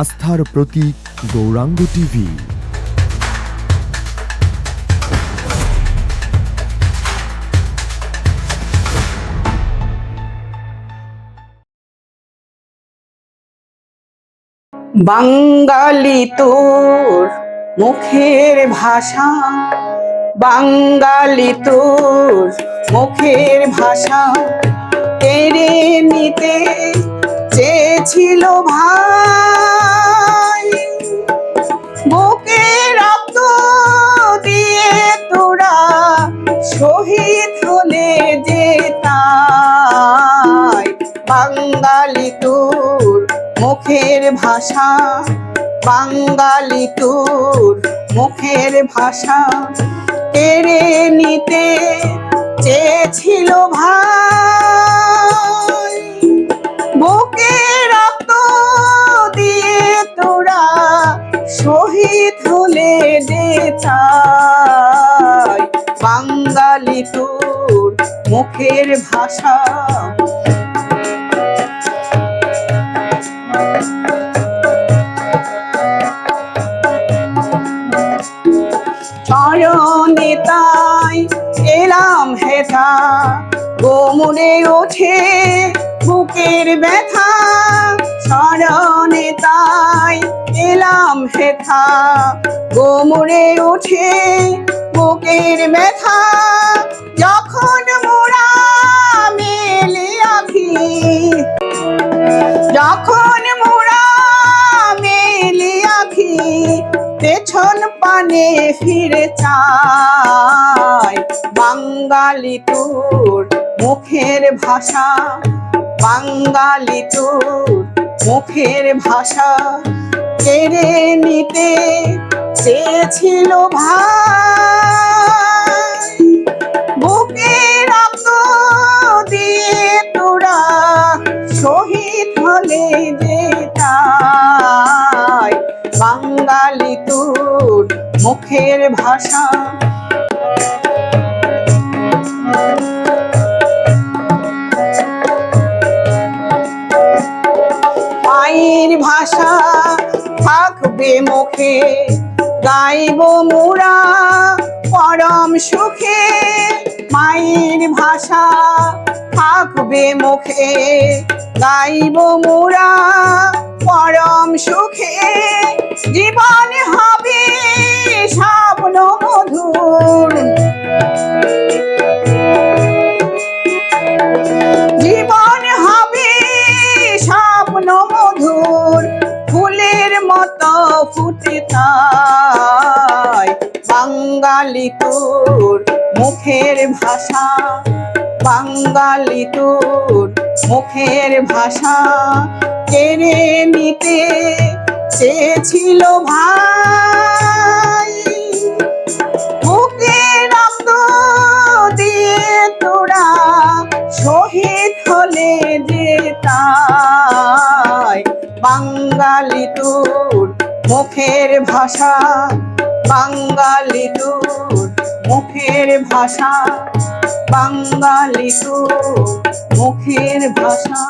আস্থার প্রতীক গৌরাঙ্গ টিভি। বাঙালি তোর মুখের ভাষা, বাঙালি তোর মুখের ভাষা কেড়ে নিতে চেয়েছিল ভাই। বুকে রক্ত দিয়ে তোরা শহীদ হলে যেতাই। বাঙালি তোর মুখের ভাষা, বাঙালি তোর মুখের ভাষা কেড়ে নিতে চেয়েছিল ভাই। বুকে রক্ত দিয়ে তোরা শহীদ হলে যেতাই। বাঙালি তোর মুখের ভাষা। চরণে তাই এলাম হেথা, গোমরে ওঠে বুকের ব্যথা। চরণে তাই এলাম হেথা, গোমরে ওঠে বুকের ব্যথা। যখন মোরা মেলে আঁখি, যখন মোরা মেলে আঁখি, পেছন পানে ফিরে চাই। বাঙালি তোর মুখের ভাষা, বাঙালি তোর মুখের ভাষা কেড়ে নিতে চেয়েছিল ভাই। বুকে রক্ত দিয়ে তোরা শহীদ হলে যেতাই। বাঙালি তোর মুখের ভাষা। মায়ের ভাষা থাকবে মুখে, গাইব মোরা পরম সুখে। মায়ের ভাষা থাকবে মুখে, গাইব মোরা পরম সুখে। জীবন হবে স্বপ্ন মধুর, জীবন হবে স্বপ্ন মধুর, ফুলের মতো ফুটে তাই। বাঙালি তোর মুখের ভাষা, বাঙালি তোর মুখের ভাষা কেড়ে নিতে চেয়েছিল ভাই। বুকে রক্ত দিয়ে তোরা শহীদ হলে যেতাই। বাঙালি তোর মুখের ভাষা, বাঙালি তোর মুখের ভাষা, বাঙালি তোর মুখের ভাষা।